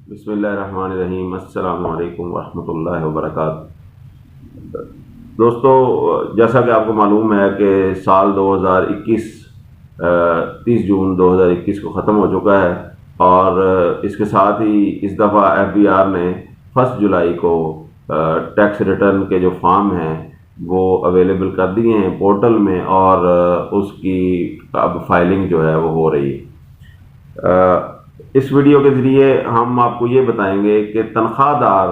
بسم اللہ الرحمن الرحیم۔ السلام علیکم ورحمۃ اللہ وبرکاتہ۔ دوستو، جیسا کہ آپ کو معلوم ہے کہ سال 2021 30 جون 2021 کو ختم ہو چکا ہے، اور اس کے ساتھ ہی اس دفعہ FBR نے 1 جولائی کو ٹیکس ریٹرن کے جو فارم ہیں وہ اویلیبل کر دیے ہیں پورٹل میں، اور اس کی اب فائلنگ جو ہے وہ ہو رہی ہے۔ اس ویڈیو کے ذریعے ہم آپ کو یہ بتائیں گے کہ تنخواہ دار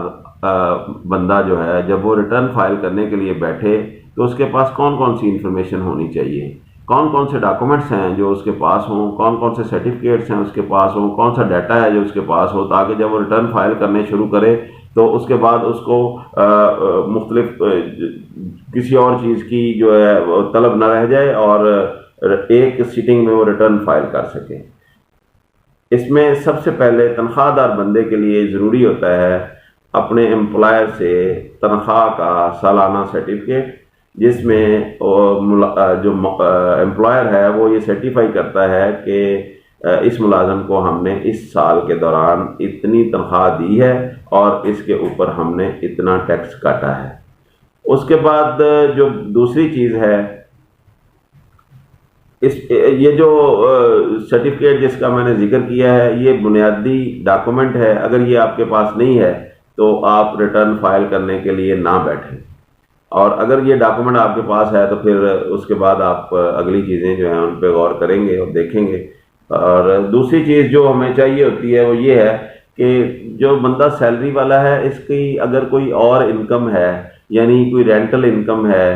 بندہ جو ہے جب وہ ریٹرن فائل کرنے کے لیے بیٹھے تو اس کے پاس کون کون سی انفارمیشن ہونی چاہیے، کون کون سے ڈاکومنٹس ہیں جو اس کے پاس ہوں، کون کون سے سرٹیفکیٹس ہیں اس کے پاس ہوں، کون سا ڈیٹا ہے جو اس کے پاس ہو، تاکہ جب وہ ریٹرن فائل کرنے شروع کرے تو اس کے بعد اس کو مختلف کسی اور چیز کی جو ہے وہ طلب نہ رہ جائے اور ایک سیٹنگ میں وہ ریٹرن فائل کر سکے۔ اس میں سب سے پہلے تنخواہ دار بندے کے لیے ضروری ہوتا ہے اپنے امپلائر سے تنخواہ کا سالانہ سرٹیفکیٹ، جس میں جو امپلائر ہے وہ یہ سرٹیفائی کرتا ہے کہ اس ملازم کو ہم نے اس سال کے دوران اتنی تنخواہ دی ہے اور اس کے اوپر ہم نے اتنا ٹیکس کاٹا ہے۔ اس کے بعد جو دوسری چیز ہے، یہ جو سرٹیفکیٹ جس کا میں نے ذکر کیا ہے یہ بنیادی ڈاکومنٹ ہے۔ اگر یہ آپ کے پاس نہیں ہے تو آپ ریٹرن فائل کرنے کے لیے نہ بیٹھیں، اور اگر یہ ڈاکومنٹ آپ کے پاس ہے تو پھر اس کے بعد آپ اگلی چیزیں جو ہیں ان پہ غور کریں گے اور دیکھیں گے۔ اور دوسری چیز جو ہمیں چاہیے ہوتی ہے وہ یہ ہے کہ جو بندہ سیلری والا ہے اس کی اگر کوئی اور انکم ہے، یعنی کوئی رینٹل انکم ہے،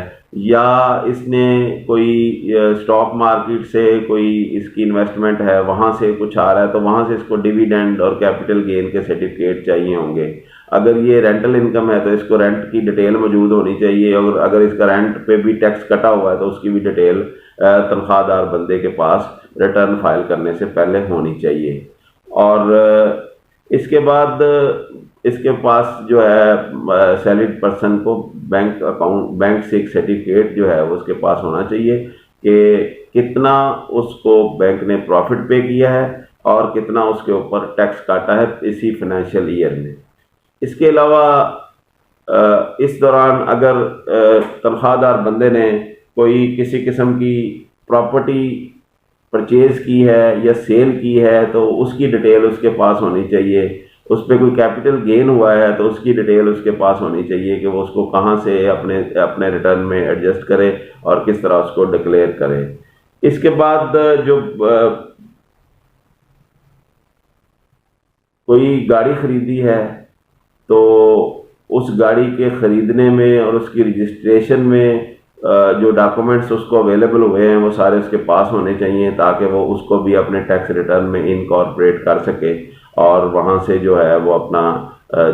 یا اس نے کوئی اسٹاک مارکیٹ سے کوئی اس کی انویسٹمنٹ ہے وہاں سے کچھ آ رہا ہے تو وہاں سے اس کو ڈیویڈینڈ اور کیپٹل گین کے سرٹیفکیٹ چاہیے ہوں گے۔ اگر یہ رینٹل انکم ہے تو اس کو رینٹ کی ڈیٹیل موجود ہونی چاہیے، اور اگر اس کا رینٹ پہ بھی ٹیکس کٹا ہوا ہے تو اس کی بھی ڈیٹیل تنخواہ دار بندے کے پاس ریٹرن فائل کرنے سے پہلے ہونی چاہیے۔ اور اس کے بعد اس کے پاس جو ہے سیلریڈ پرسن کو بینک سے ایک سرٹیفکیٹ جو ہے وہ اس کے پاس ہونا چاہیے کہ کتنا اس کو بینک نے پروفٹ پے کیا ہے اور کتنا اس کے اوپر ٹیکس کاٹا ہے اسی فائنینشیل ایئر میں۔ اس کے علاوہ اس دوران اگر تنخواہ دار بندے نے کوئی کسی قسم کی پراپرٹی پرچیز کی ہے یا سیل کی ہے تو اس کی ڈیٹیل اس کے پاس ہونی چاہیے۔ اس پہ کوئی کیپٹل گین ہوا ہے تو اس کی ڈیٹیل اس کے پاس ہونی چاہیے کہ وہ اس کو کہاں سے اپنے ریٹرن میں ایڈجسٹ کرے اور کس طرح اس کو ڈکلیئر کرے۔ اس کے بعد جو کوئی گاڑی خریدی ہے تو اس گاڑی کے خریدنے میں اور اس کی رجسٹریشن میں جو ڈاکومنٹس اس کو اویلیبل ہوئے ہیں وہ سارے اس کے پاس ہونے چاہیے، تاکہ وہ اس کو بھی اپنے ٹیکس ریٹرن میں انکارپوریٹ کر سکے، اور وہاں سے جو ہے وہ اپنا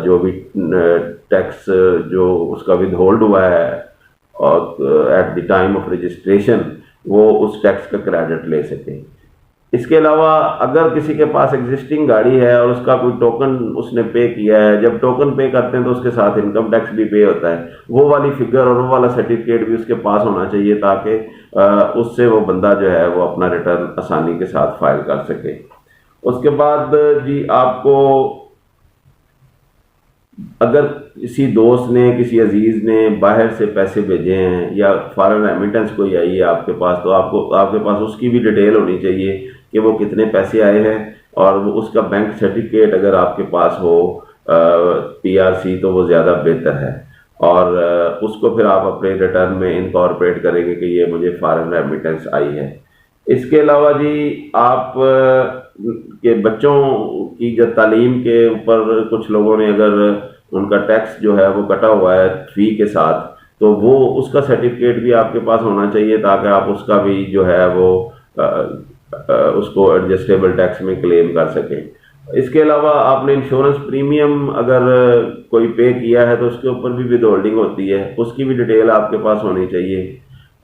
جو بھی ٹیکس جو اس کا ود ہولڈ ہوا ہے اور at the time of registration وہ اس ٹیکس کا کریڈٹ لے سکے۔ اس کے علاوہ اگر کسی کے پاس ایگزسٹنگ گاڑی ہے اور اس کا کوئی ٹوکن اس نے پے کیا ہے، جب ٹوکن پے کرتے ہیں تو اس کے ساتھ انکم ٹیکس بھی پے ہوتا ہے، وہ والی فگر اور وہ والا سرٹیفکیٹ بھی اس کے پاس ہونا چاہیے، تاکہ اس سے وہ بندہ جو ہے وہ اپنا ریٹرن آسانی کے ساتھ فائل کر سکے۔ اس کے بعد جی آپ کو اگر کسی دوست نے کسی عزیز نے باہر سے پیسے بھیجے ہیں یا فارن ریمیٹنس کوئی آئی ہے آپ کے پاس، تو آپ کے پاس اس کی بھی ڈیٹیل ہونی چاہیے کہ وہ کتنے پیسے آئے ہیں، اور وہ اس کا بینک سرٹیفکیٹ اگر آپ کے پاس ہو PRC تو وہ زیادہ بہتر ہے، اور اس کو پھر آپ اپنے ریٹرن میں انکارپوریٹ کریں گے کہ یہ مجھے فارن ریمیٹنس آئی ہے۔ اس کے علاوہ جی آپ کے بچوں کی جو تعلیم کے اوپر کچھ لوگوں نے اگر ان کا ٹیکس جو ہے وہ کٹا ہوا ہے فی کے ساتھ، تو وہ اس کا سرٹیفکیٹ بھی آپ کے پاس ہونا چاہیے، تاکہ آپ اس کا بھی جو ہے وہ اس کو ایڈجسٹیبل ٹیکس میں کلیم کر سکیں۔ اس کے علاوہ آپ نے انشورنس پریمیم اگر کوئی پے کیا ہے تو اس کے اوپر بھی ود ہولڈنگ ہوتی ہے، اس کی بھی ڈیٹیل آپ کے پاس ہونی چاہیے۔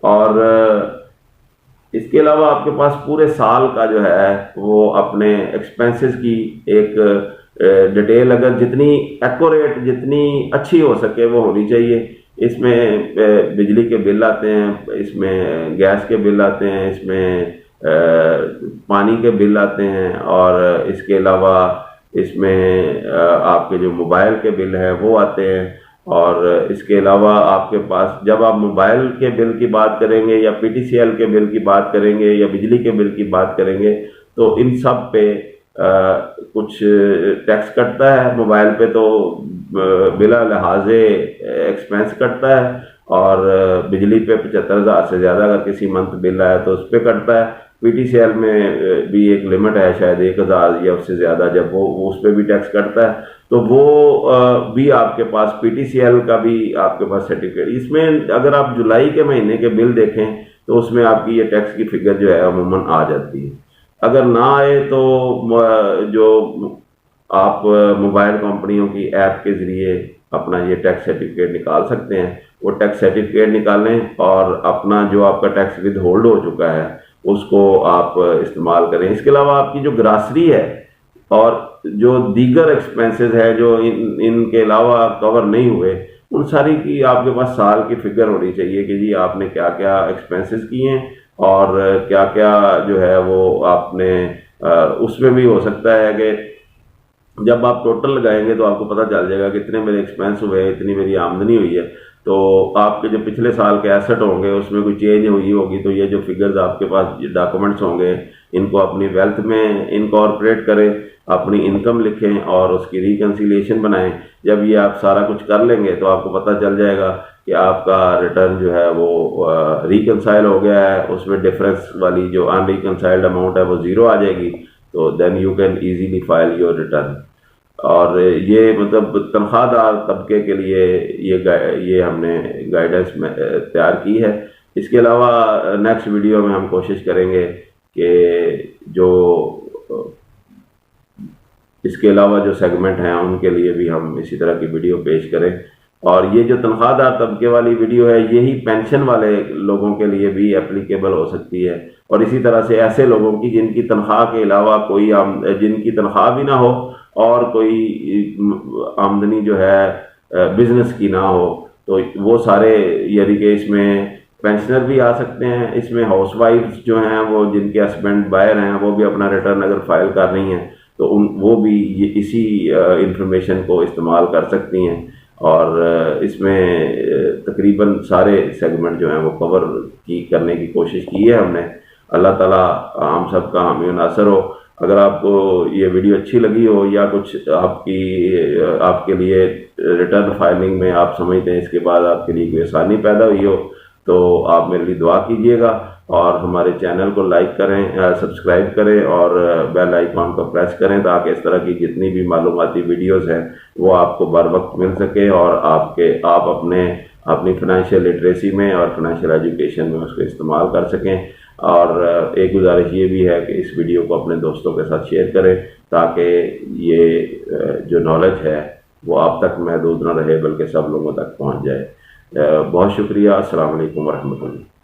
اور اس کے علاوہ آپ کے پاس پورے سال کا جو ہے وہ اپنے ایکسپینسز کی ایک ڈیٹیل اگر جتنی ایکوریٹ جتنی اچھی ہو سکے وہ ہونی چاہیے۔ اس میں بجلی کے بل آتے ہیں، اس میں گیس کے بل آتے ہیں، اس میں پانی کے بل آتے ہیں، اور اس کے علاوہ اس میں آپ کے جو موبائل کے بل ہیں وہ آتے ہیں، اور اس کے علاوہ آپ کے پاس جب آپ موبائل کے بل کی بات کریں گے یا پی ٹی سی ایل کے بل کی بات کریں گے یا بجلی کے بل کی بات کریں گے تو ان سب پہ کچھ ٹیکس کٹتا ہے۔ موبائل پہ تو بلا لحاظ ایکسپینس کٹتا ہے، اور بجلی پہ 75,000 سے زیادہ اگر کسی منتھ بل آیا تو اس پہ کٹتا ہے۔ پی ٹی سی ایل میں بھی ایک لمٹ ہے، شاید 1,000 یا اس سے زیادہ، جب وہ اس پہ بھی ٹیکس کٹتا ہے، تو وہ بھی آپ کے پاس پی ٹی سی ایل کا بھی آپ کے پاس سرٹیفکیٹ۔ اس میں اگر آپ جولائی کے مہینے کے بل دیکھیں تو اس میں آپ کی یہ ٹیکس کی فگر جو ہے عموماً آ جاتی ہے۔ اگر نہ آئے تو جو آپ موبائل کمپنیوں کی ایپ کے ذریعے اپنا یہ ٹیکس سرٹیفکیٹ نکال سکتے ہیں، وہ ٹیکس سرٹیفکیٹ نکالیں اور اپنا جو آپ کا ٹیکس ود ہولڈ ہو چکا ہے اس کو آپ استعمال کریں۔ اس کے علاوہ آپ کی جو گراسری ہے اور جو دیگر ایکسپینسز ہے جو ان کے علاوہ کور نہیں ہوئے، ان ساری کی آپ کے پاس سال کی فگر ہونی چاہیے کہ جی آپ نے کیا کیا ایکسپینسز کیے ہیں اور کیا کیا جو ہے وہ آپ نے اس میں بھی ہو سکتا ہے کہ جب آپ ٹوٹل لگائیں گے تو آپ کو پتہ چل جائے گا کہ اتنے میرے ایکسپینس ہوئے، اتنی میری آمدنی ہوئی ہے، تو آپ کے جو پچھلے سال کے ایسٹ ہوں گے اس میں کوئی چینج ہوئی ہوگی تو یہ جو فگرز آپ کے پاس ڈاکومنٹس ہوں گے ان کو اپنی ویلتھ میں انکارپوریٹ کریں، اپنی انکم لکھیں اور اس کی ریکنسیلیشن بنائیں۔ جب یہ آپ سارا کچھ کر لیں گے تو آپ کو پتہ چل جائے گا کہ آپ کا ریٹرن جو ہے وہ ریکنسائل ہو گیا ہے، اس میں ڈفرینس والی جو ان ریکنسائلڈ اماؤنٹ ہے وہ زیرو آ جائے گی، تو then you can easily file your return. اور یہ مطلب تنخواہ دار طبقے کے لیے یہ ہم نے گائیڈنس میں تیار کی ہے۔ اس کے علاوہ نیکسٹ ویڈیو میں ہم کوشش کریں گے کہ جو اس کے علاوہ جو سیگمنٹ ہیں ان کے لیے بھی ہم اسی طرح کی ویڈیو پیش کریں، اور یہ جو تنخواہ دار طبقے والی ویڈیو ہے یہی پینشن والے لوگوں کے لیے بھی اپلیکیبل ہو سکتی ہے، اور اسی طرح سے ایسے لوگوں کی جن کی تنخواہ کے علاوہ کوئی جن کی تنخواہ بھی نہ ہو اور کوئی آمدنی جو ہے بزنس کی نہ ہو، تو وہ سارے یعنی کہ اس میں پینشنر بھی آ سکتے ہیں۔ اس میں ہاؤس وائفز جو ہیں وہ جن کے ہسبینڈ باہر ہیں وہ بھی اپنا ریٹرن اگر فائل کر رہی ہیں تو وہ بھی اسی انفارمیشن کو استعمال کر سکتی ہیں، اور اس میں تقریباً سارے سیگمنٹ جو ہیں وہ کور کرنے کی کوشش کی ہے ہم نے۔ اللہ تعالیٰ ہم سب کا حامی و ناصر ہو۔ اگر آپ کو یہ ویڈیو اچھی لگی ہو یا کچھ آپ کے لیے ریٹرن فائلنگ میں آپ سمجھتے ہیں اس کے بعد آپ کے لیے کوئی آسانی پیدا ہوئی ہو تو آپ میرے لیے دعا کیجیے گا، اور ہمارے چینل کو لائک کریں، سبسکرائب کریں اور بیل آئیکن کو پریس کریں تاکہ اس طرح کی جتنی بھی معلوماتی ویڈیوز ہیں وہ آپ کو بر وقت مل سکے اور آپ اپنی فنانشیل لٹریسی میں اور فنانشیل ایجوکیشن میں اس کو استعمال کر سکیں۔ اور ایک گزارش یہ بھی ہے کہ اس ویڈیو کو اپنے دوستوں کے ساتھ شیئر کریں تاکہ یہ جو نالج ہے وہ آپ تک محدود نہ رہے بلکہ سب لوگوں تک پہنچ جائے۔ بہت شکریہ۔ السلام علیکم ورحمۃ اللہ۔